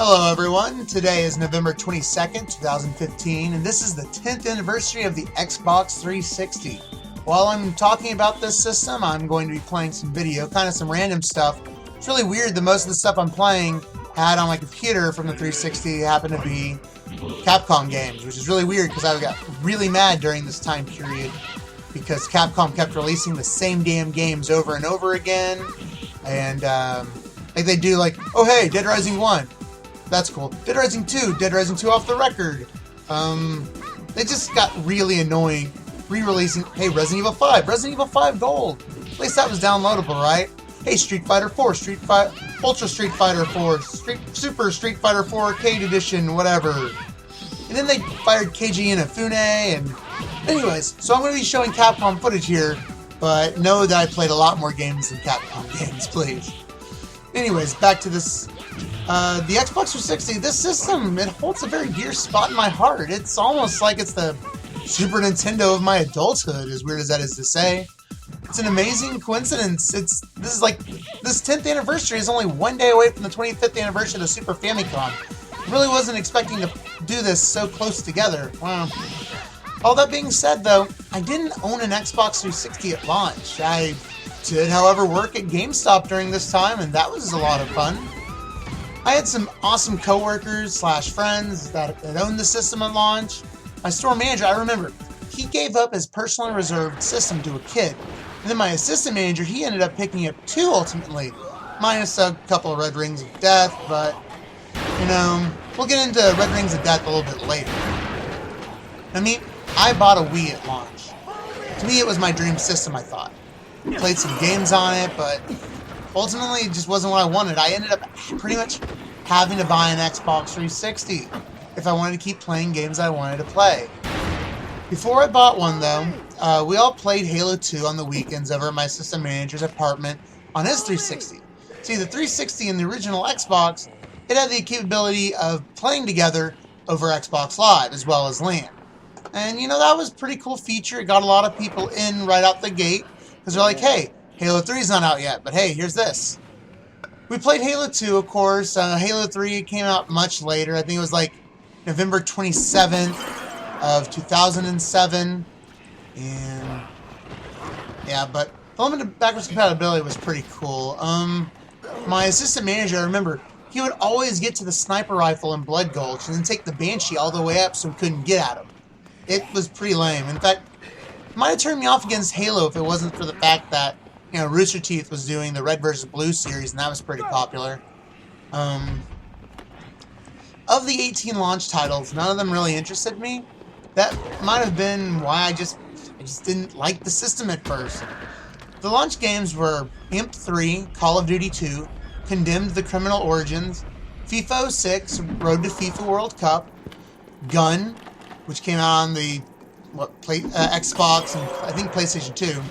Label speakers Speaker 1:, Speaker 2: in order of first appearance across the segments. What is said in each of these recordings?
Speaker 1: Hello everyone, today is November 22nd, 2015, and this is the 10th anniversary of the Xbox 360. While I'm talking about this system, I'm going to be playing some video, kind of some random stuff. It's really weird that most of the stuff I'm playing had on my computer from the 360 happened to be Capcom games, which is really weird because I got really mad during this time period because Capcom kept releasing the same damn games over and over again, and like they do, like, oh hey, Dead Rising 1. That's cool. Dead Rising 2. Dead Rising 2 off the record. They just got really annoying. Re-releasing, hey, Resident Evil 5. Resident Evil 5 Gold. At least that was downloadable, right? Hey, Street Fighter 4. Ultra Street Fighter 4. Super Street Fighter 4 Arcade Edition, whatever. And then they fired Keiji Inafune, and... Anyways, so I'm going to be showing Capcom footage here, but know that I played a lot more games than Capcom games, please. Anyways, back to this... the Xbox 360, this system, it holds a very dear spot in my heart. It's almost like it's the Super Nintendo of my adulthood, as weird as that is to say. It's an amazing coincidence. This 10th anniversary is only one day away from the 25th anniversary of the Super Famicom. I really wasn't expecting to do this so close together. Wow. All that being said, though, I didn't own an Xbox 360 at launch. I did, however, work at GameStop during this time, and that was a lot of fun. I had some awesome coworkers / friends that owned the system at launch. My store manager, I remember, he gave up his personally reserved system to a kid. And then my assistant manager, he ended up picking up 2 ultimately, minus a couple of Red Rings of Death, but, you know, we'll get into Red Rings of Death a little bit later. I mean, I bought a Wii at launch. To me, it was my dream system, I thought. Played some games on it, but ultimately, it just wasn't what I wanted. I ended up pretty much having to buy an Xbox 360 if I wanted to keep playing games I wanted to play. Before I bought one, though, we all played Halo 2 on the weekends over at my system manager's apartment on his 360. See, the 360 and the original Xbox, it had the capability of playing together over Xbox Live as well as LAN. And, you know, that was a pretty cool feature. It got a lot of people in right out the gate because they're like, hey, Halo 3's not out yet, but hey, here's this. We played Halo 2, of course. Halo 3 came out much later. I think it was like November 27th of 2007. And yeah, but the limited backwards compatibility was pretty cool. My assistant manager, I remember, he would always get to the sniper rifle in Blood Gulch and then take the Banshee all the way up so we couldn't get at him. It was pretty lame. In fact, it might have turned me off against Halo if it wasn't for the fact that, you know, Rooster Teeth was doing the Red vs. Blue series, and that was pretty popular. Of the 18 launch titles, none of them really interested me. That might have been why I just didn't like the system at first. The launch games were Imp 3, Call of Duty 2, Condemned: The Criminal Origins, FIFA 06, Road to FIFA World Cup, Gun, which came out on the Xbox and I think PlayStation 2.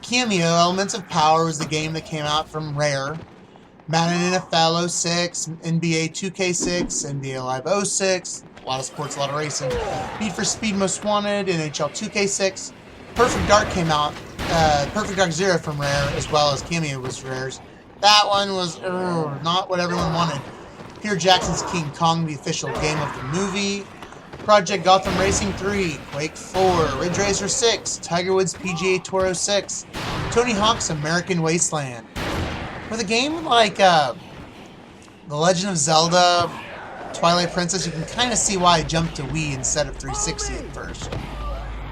Speaker 1: Cameo, Elements of Power was the game that came out from Rare. Madden NFL 06, NBA 2K6, NBA Live 06, a lot of sports, a lot of racing. Need for Speed Most Wanted, NHL 2K6. Perfect Dark came out. Perfect Dark Zero from Rare, as well as Cameo was Rare's. That one was not what everyone wanted. Peter Jackson's King Kong, the official game of the movie. Project Gotham Racing 3, Quake 4, Ridge Racer 6, Tiger Woods PGA Tour 06, Tony Hawk's American Wasteland. With a game like The Legend of Zelda, Twilight Princess, you can kind of see why I jumped to Wii instead of 360 at first.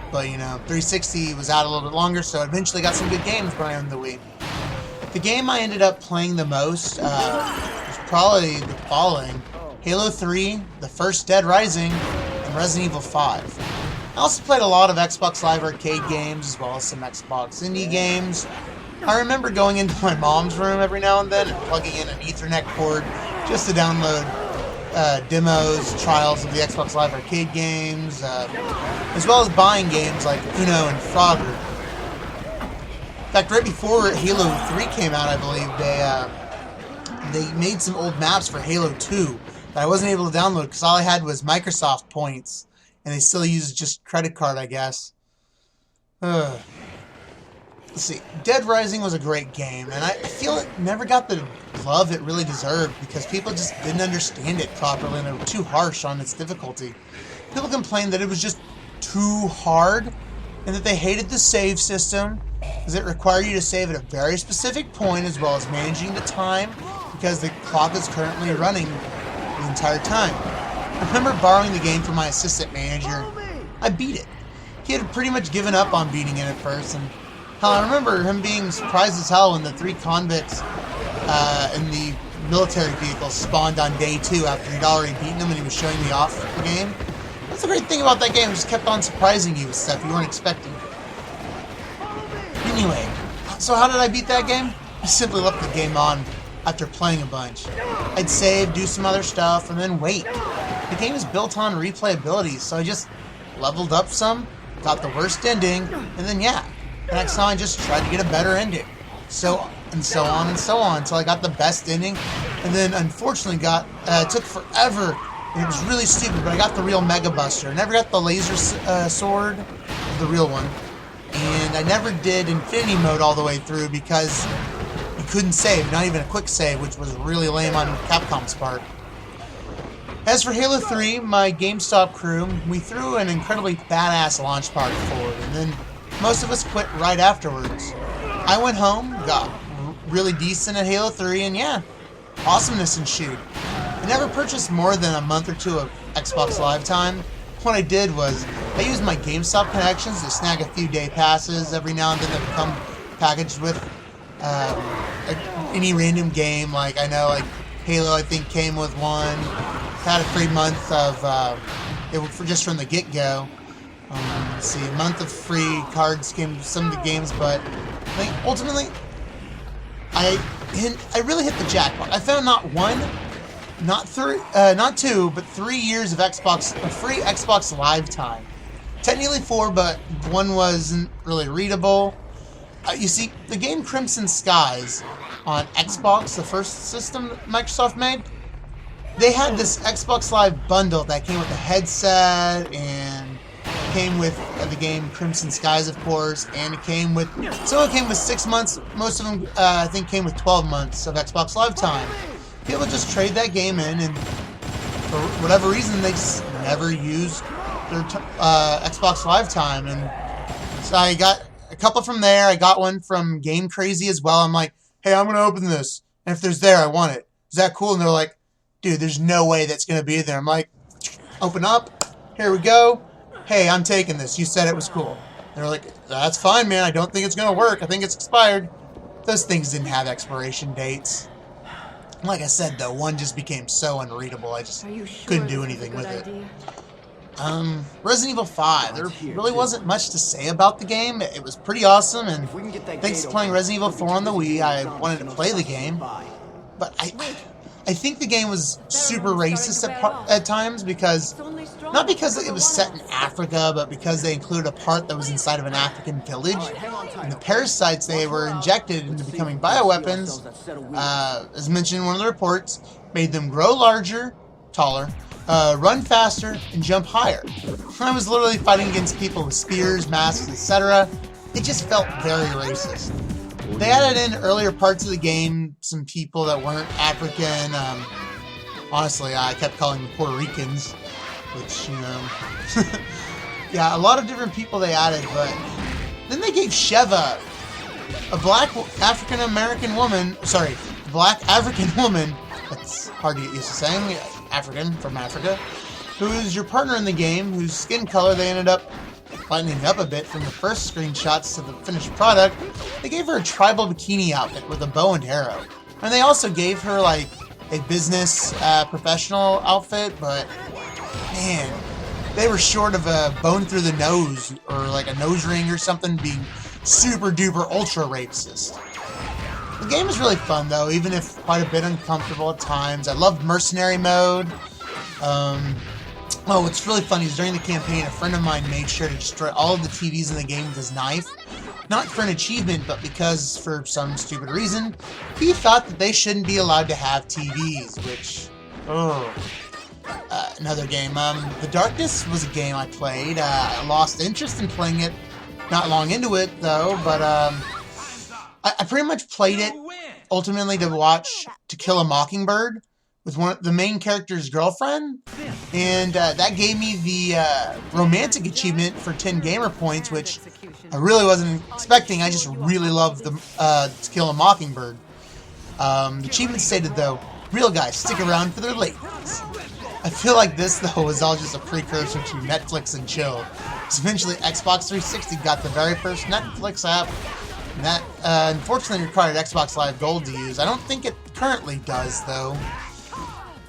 Speaker 1: But, you know, 360 was out a little bit longer, so I eventually got some good games when I owned the Wii. The game I ended up playing the most was probably the following: Halo 3, the first Dead Rising, Resident Evil 5. I also played a lot of Xbox Live Arcade games as well as some Xbox indie games. I remember going into my mom's room every now and then and plugging in an Ethernet cord just to download demos, trials of the Xbox Live Arcade games, as well as buying games like Uno and Frogger. In fact, right before Halo 3 came out, I believe, they made some old maps for Halo 2 that I wasn't able to download because all I had was Microsoft points, and they still use just credit card, I guess. let's see, Dead Rising was a great game, and I feel it never got the love it really deserved because people just didn't understand it properly and they were too harsh on its difficulty. People complained that it was just too hard and that they hated the save system because it required you to save at a very specific point as well as managing the time because the clock is currently running the entire time. I remember borrowing the game from my assistant manager. I beat it. He had pretty much given up on beating it at first, and hell, I remember him being surprised as hell when the 3 convicts in the military vehicle spawned on day 2 after he'd already beaten them and he was showing me off the game. That's the great thing about that game, it just kept on surprising you with stuff you weren't expecting. Anyway, so how did I beat that game? I simply left the game on after playing a bunch. I'd save, do some other stuff, and then wait. The game is built on replayability, so I just leveled up some, got the worst ending, and then yeah, the next time I just tried to get a better ending. So on until I got the best ending, and then unfortunately it took forever, and it was really stupid, but I got the real Mega Buster. I never got the laser sword, the real one, and I never did Infinity Mode all the way through because you couldn't save, not even a quick save, which was really lame on Capcom's part. As for Halo 3, my GameStop crew, we threw an incredibly badass launch party forward, and then most of us quit right afterwards. I went home, got really decent at Halo 3, and yeah, awesomeness ensued. I never purchased more than a month or 2 of Xbox Live time. What I did was, I used my GameStop connections to snag a few day passes every now and then that become packaged with any random game. Like, I know, like, Halo, I think, came with one. Had a free month of, just from the get-go. Let's see, a month of free cards came with some of the games, but I think ultimately, I really hit the jackpot. I found not one, not 2, but 3 years of free Xbox Live time. Technically 4, but one wasn't really readable. You see, the game Crimson Skies on Xbox, the first system that Microsoft made, they had this Xbox Live bundle that came with a headset and came with the game Crimson Skies, of course, and it came with, some of it came with 6 months, most of them, I think, came with 12 months of Xbox Live time. People just trade that game in, and for whatever reason, they just never used their Xbox Live time, and so I got a couple from there. I got one from Game Crazy as well. I'm like, hey, I'm going to open this, and if there's there, I want it. Is that cool? And they're like, dude, there's no way that's going to be there. I'm like, open up, here we go. Hey, I'm taking this. You said it was cool. And they're like, that's fine, man. I don't think it's going to work. I think it's expired. Those things didn't have expiration dates. Like I said, though, one just became so unreadable, I just couldn't do anything with it. Resident Evil 5. There really wasn't much to say about the game. It was pretty awesome, and thanks to playing Resident Evil 4 on the Wii, I wanted to play the game. But I think the game was super racist at times because, not because it was set in Africa, but because they included a part that was inside of an African village. And the parasites they were injected into becoming bioweapons, as mentioned in one of the reports, made them grow larger, taller, run faster, and jump higher. I was literally fighting against people with spears, masks, etc. It just felt very racist. They added in earlier parts of the game some people that weren't African. Honestly, I kept calling them Puerto Ricans, which, you know, yeah, a lot of different people they added, but then they gave Sheva, a black African-American woman, that's hard to get used to saying, African, from Africa, who is your partner in the game, whose skin color they ended up lightening up a bit from the first screenshots to the finished product. They gave her a tribal bikini outfit with a bow and arrow. And they also gave her, like, a business professional outfit, but, man, they were short of a bone through the nose, or like a nose ring or something, being super duper ultra racist. The game is really fun, though, even if quite a bit uncomfortable at times. I loved mercenary mode. Oh, what's really funny is during the campaign, a friend of mine made sure to destroy all of the TVs in the game with his knife. Not for an achievement, but because, for some stupid reason, he thought that they shouldn't be allowed to have TVs, which... another game. The Darkness was a game I played. I lost interest in playing it not long into it, though, but I pretty much played it ultimately to watch To Kill a Mockingbird with the main character's girlfriend, and that gave me the romantic achievement for 10 gamer points, which I really wasn't expecting. I just really loved the To Kill a Mockingbird. The achievement stated, though, real guys stick around for their ladies. I feel like this, though, was all just a precursor to Netflix and chill. Because eventually Xbox 360 got the very first Netflix app, and that unfortunately required Xbox Live Gold to use. I don't think it currently does, though.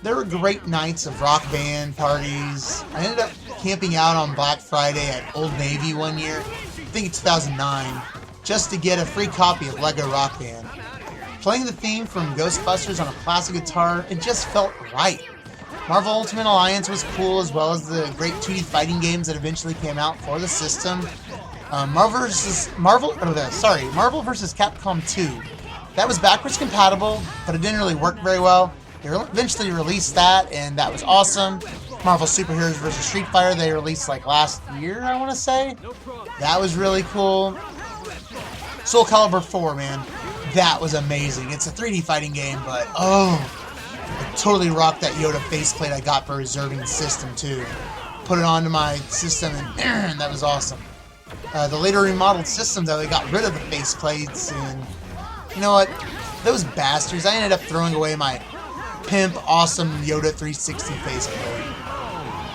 Speaker 1: There were great nights of Rock Band parties. I ended up camping out on Black Friday at Old Navy one year, I think it's 2009, just to get a free copy of Lego Rock Band. Playing the theme from Ghostbusters on a classic guitar, it just felt right. Marvel Ultimate Alliance was cool, as well as the great 2D fighting games that eventually came out for the system. Marvel vs. Capcom 2. That was backwards compatible, but it didn't really work very well. They eventually released that, and that was awesome. Marvel Superheroes vs. Street Fighter, they released like last year, I want to say. That was really cool. Soul Calibur 4, man. That was amazing. It's a 3D fighting game, but I totally rocked that Yoda faceplate I got for reserving the system, too. Put it onto my system, and that was awesome. The later remodeled system, though, they got rid of the faceplates, and you know what? Those bastards, I ended up throwing away my pimp, awesome Yoda 360 faceplate.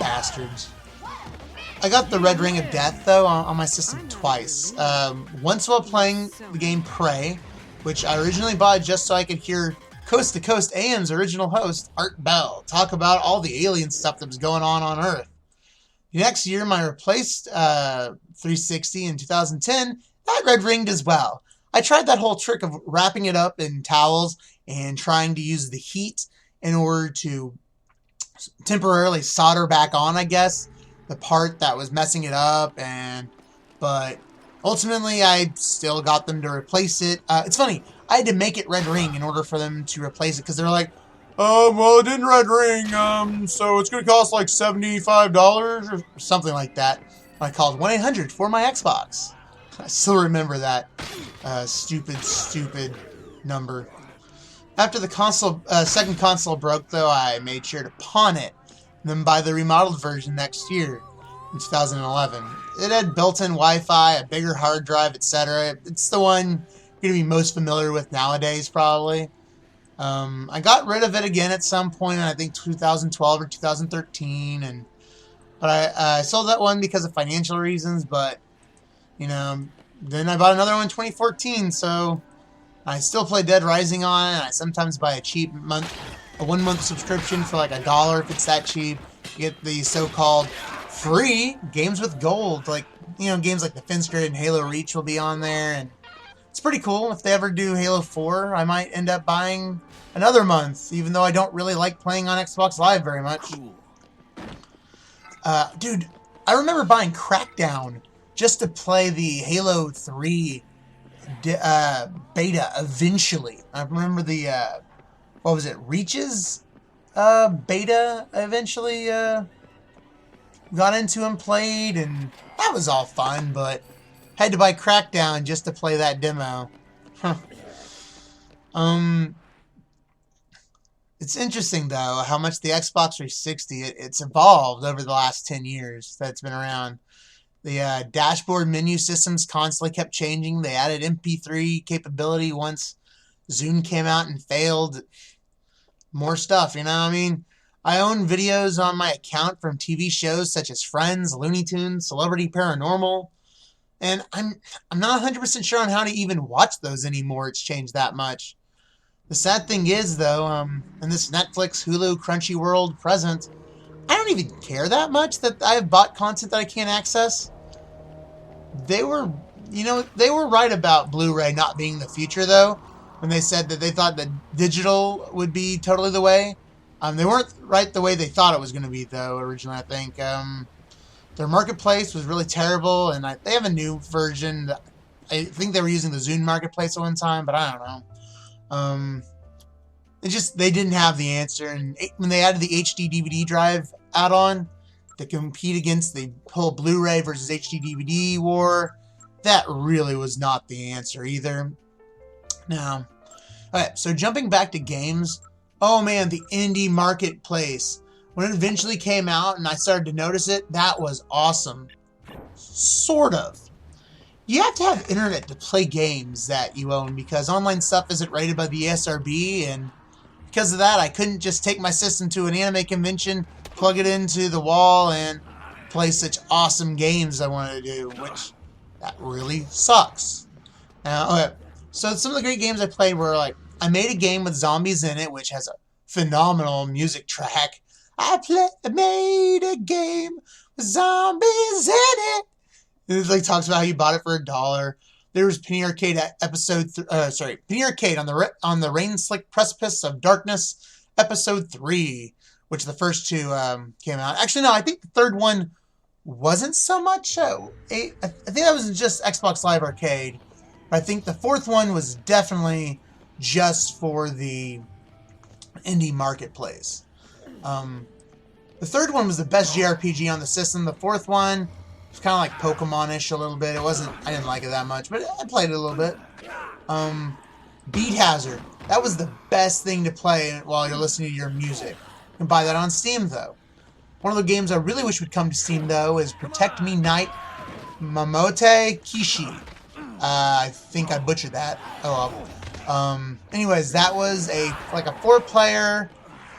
Speaker 1: Bastards. I got the Red Ring of Death, though, on my system twice. Once while playing the game Prey, which I originally bought just so I could hear Coast to Coast AM's original host, Art Bell, talk about all the alien stuff that was going on Earth. The next year, my replaced 360 in 2010, that red ringed as well. I tried that whole trick of wrapping it up in towels and trying to use the heat in order to temporarily solder back on, I guess, the part that was messing it up, but ultimately I still got them to replace it. It's funny, I had to make it red ring in order for them to replace it, because they're like, well, it didn't red ring, so it's going to cost like $75 or something like that. I called 1-800 for my Xbox. I still remember that stupid number. After the second console broke, though, I made sure to pawn it, and then buy the remodeled version next year, in 2011. It had built-in Wi-Fi, a bigger hard drive, etc. It's the one you're going to be most familiar with nowadays, probably. I got rid of it again at some point in, I think, 2012 or 2013, but I sold that one because of financial reasons, but, you know, then I bought another one in 2014, so I still play Dead Rising on it, and I sometimes buy a cheap a 1-month subscription for like $1 if it's that cheap. You get the so-called free games with gold, like, you know, games like Defense Grid and Halo Reach will be on there, and it's pretty cool. If they ever do Halo 4, I might end up buying another month, even though I don't really like playing on Xbox Live very much. Dude, I remember buying Crackdown just to play the Halo 3 beta eventually. I remember the, what was it, Reaches beta I eventually got into and played, and that was all fun, but had to buy Crackdown just to play that demo. Huh. It's interesting, though, how much the Xbox 360, it's evolved over the last 10 years that it's been around. The dashboard menu systems constantly kept changing. They added MP3 capability once Zune came out and failed. More stuff, you know? I mean, I own videos on my account from TV shows such as Friends, Looney Tunes, Celebrity Paranormal, and I'm not 100% sure on how to even watch those anymore. It's changed that much. The sad thing is, though, in this Netflix, Hulu, Crunchyroll present, I don't even care that much that I have bought content that I can't access. They were right about Blu-ray not being the future, though, when they said that they thought that digital would be totally the way. They weren't right the way they thought it was going to be, though, originally, I think. Their marketplace was really terrible, and they have a new version. I think they were using the Zune marketplace at one time, but I don't know. They didn't have the answer, and when they added the HD DVD drive add-on to compete against the whole Blu-ray versus HD DVD war, that really was not the answer either. Now, alright, so jumping back to games, oh man, the indie marketplace. When it eventually came out and I started to notice it, that was awesome. Sort of. You have to have internet to play games that you own because online stuff isn't rated by the ESRB, and because of that, I couldn't just take my system to an anime convention, plug it into the wall, and play such awesome games I wanted to do, which that really sucks. Now, okay, so some of the great games I played were like, I made a game with zombies in it, which has a phenomenal music track. Made a game with zombies in it. It like talks about how you bought it for $1. There was Penny Arcade Penny Arcade on the Rain Slick Precipice of Darkness, episode 3, which the first two came out. Actually, no, I think the third one wasn't so much. I think that was just Xbox Live Arcade. But I think the fourth one was definitely just for the indie marketplace. The third one was the best JRPG on the system. The fourth one was kind of like Pokemon-ish a little bit. I didn't like it that much, but I played it a little bit. Beat Hazard. That was the best thing to play while you're listening to your music. You can buy that on Steam, though. One of the games I really wish would come to Steam, though, is Protect Me Knight Mamote Kishi. I think I butchered that. Oh well. Anyways, that was like a 4-player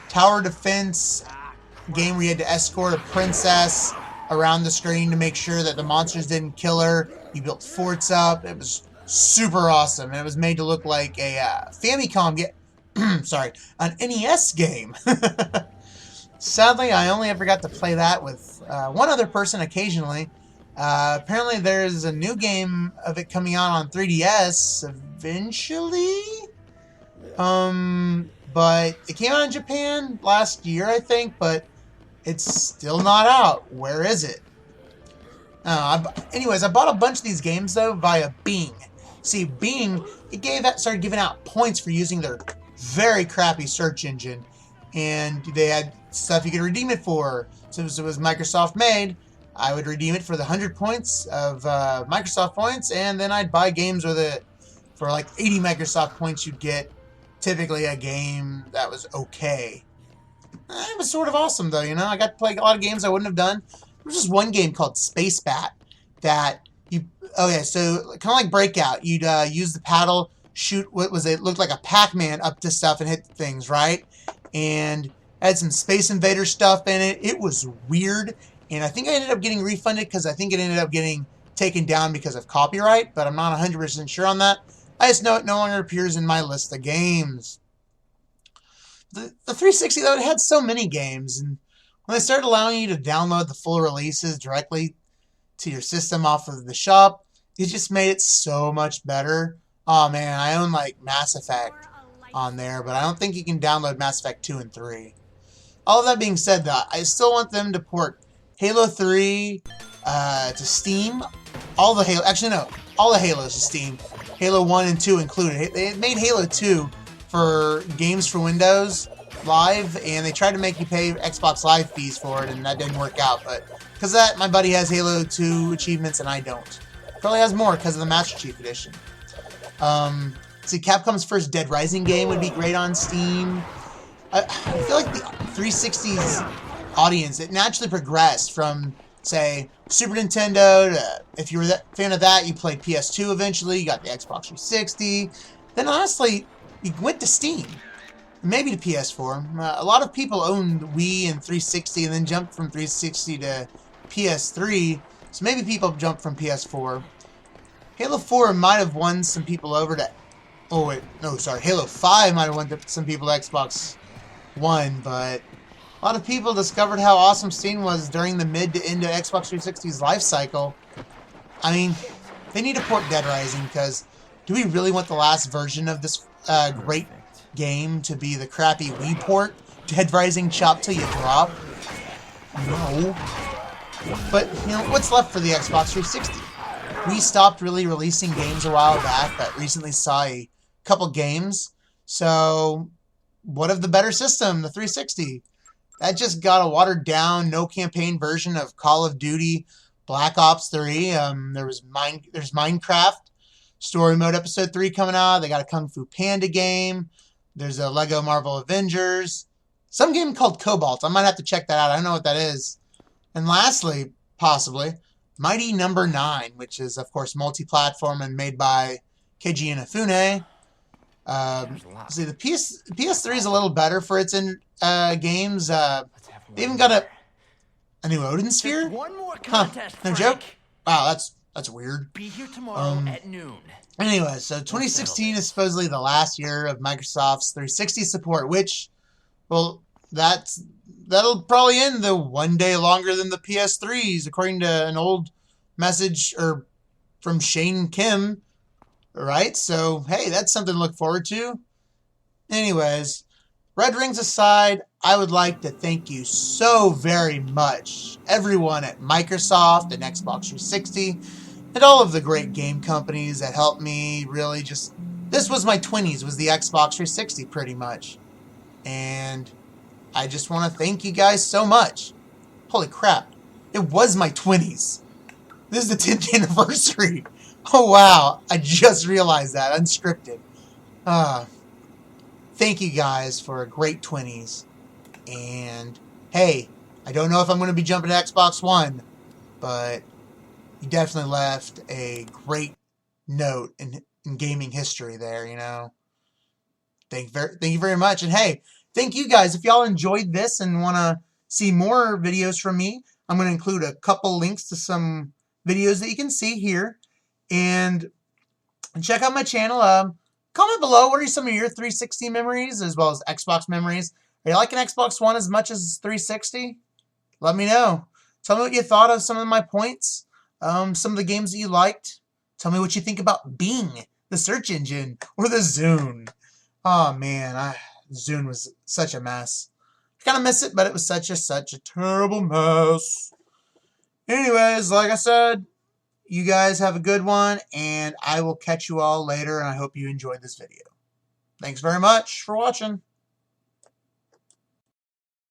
Speaker 1: tower defense game where you had to escort a princess around the screen to make sure that the monsters didn't kill her. You built forts up. It was super awesome, and it was made to look like a Famicom an NES game. Sadly, I only ever got to play that with one other person occasionally. Apparently, there's a new game of it coming out on 3DS eventually. But it came out in Japan last year, I think, but it's still not out. Where is it? Anyways, I bought a bunch of these games, though, via Bing. See, Bing, started giving out points for using their very crappy search engine. And they had stuff you could redeem it for. Since it was Microsoft made, I would redeem it for the 100 points of Microsoft points, and then I'd buy games with it for like 80 Microsoft points. You'd get typically a game that was okay. It was sort of awesome, though, you know? I got to play a lot of games I wouldn't have done. There was just one game called Space Bat that so kind of like Breakout. You'd use the paddle, shoot looked like a Pac-Man up to stuff and hit things, right? And had some Space Invader stuff in it. It was weird, and I think I ended up getting refunded because I think it ended up getting taken down because of copyright, but I'm not 100% sure on that. I just know it no longer appears in my list of games. The 360, though, it had so many games, and when they started allowing you to download the full releases directly to your system off of the shop, it just made it so much better. Oh man, I own like Mass Effect on there, but I don't think you can download Mass Effect 2 and 3. All of that being said, though, I still want them to port Halo 3 to Steam. All the Halos to Steam. Halo 1 and 2 included. They made Halo 2 for games for Windows Live, and they tried to make you pay Xbox Live fees for it, and that didn't work out. But because of that, my buddy has Halo 2 achievements, and I don't. Probably has more because of the Master Chief Edition. See, Capcom's first Dead Rising game would be great on Steam. I feel like the 360's audience, it naturally progressed from, say, Super Nintendo to, if you were a fan of that, you played PS2 eventually, you got the Xbox 360. Then honestly, you went to Steam. Maybe to PS4. A lot of people owned Wii and 360 and then jumped from 360 to PS3. So maybe people jumped from PS4. Halo 4 might have won some people over to... Oh, wait. No, sorry. Halo 5 might have won some people to Xbox One, but a lot of people discovered how awesome Steam was during the mid to end of Xbox 360's life cycle. I mean, they need to port Dead Rising, because do we really want the last version of this great game to be the crappy Wii port? Dead Rising chop till you drop? No. But, you know, what's left for the Xbox 360? We stopped really releasing games a while back, but recently saw a couple games. So, what of the better system, the 360? That just got a watered down, no campaign version of Call of Duty Black Ops 3. There's Minecraft. Story Mode Episode 3 coming out. They got a Kung Fu Panda game. There's a Lego Marvel Avengers. Some game called Cobalt. I might have to check that out. I don't know what that is. And lastly, possibly, Mighty Number 9, which is, of course, multi-platform and made by Keiji Inafune. See, the PS3 is a little better for its games. They even got a new Odin Sphere?
Speaker 2: One more contest,
Speaker 1: no
Speaker 2: Frank.
Speaker 1: joke? Wow, that's weird.
Speaker 2: Be here tomorrow at noon.
Speaker 1: Anyway, so 2016 is supposedly the last year of Microsoft's 360 support, which, well, that'll probably end the one day longer than the PS3s, according to an old message from Shane Kim, right? So, hey, that's something to look forward to. Anyways, Red Rings aside, I would like to thank you so very much, everyone at Microsoft and Xbox 360, and all of the great game companies that helped me really just... This was my 20s, was the Xbox 360 pretty much. And I just want to thank you guys so much. Holy crap, it was my 20s. This is the 10th anniversary. Oh wow, I just realized that, unscripted. Thank you guys for a great 20s. And hey, I don't know if I'm going to be jumping to Xbox One, but you definitely left a great note in gaming history there, you know. Thank you very much. And hey, thank you guys. If y'all enjoyed this and want to see more videos from me, I'm going to include a couple links to some videos that you can see here. And check out my channel. Comment below, what are some of your 360 memories as well as Xbox memories? Are you liking Xbox One as much as 360? Let me know. Tell me what you thought of some of my points. Some of the games that you liked. Tell me what you think about Bing, the search engine, or the Zune. Oh man, Zune was such a mess. I kind of miss it, but it was such a terrible mess. Anyways, like I said, you guys have a good one, and I will catch you all later, and I hope you enjoyed this video. Thanks very much for watching.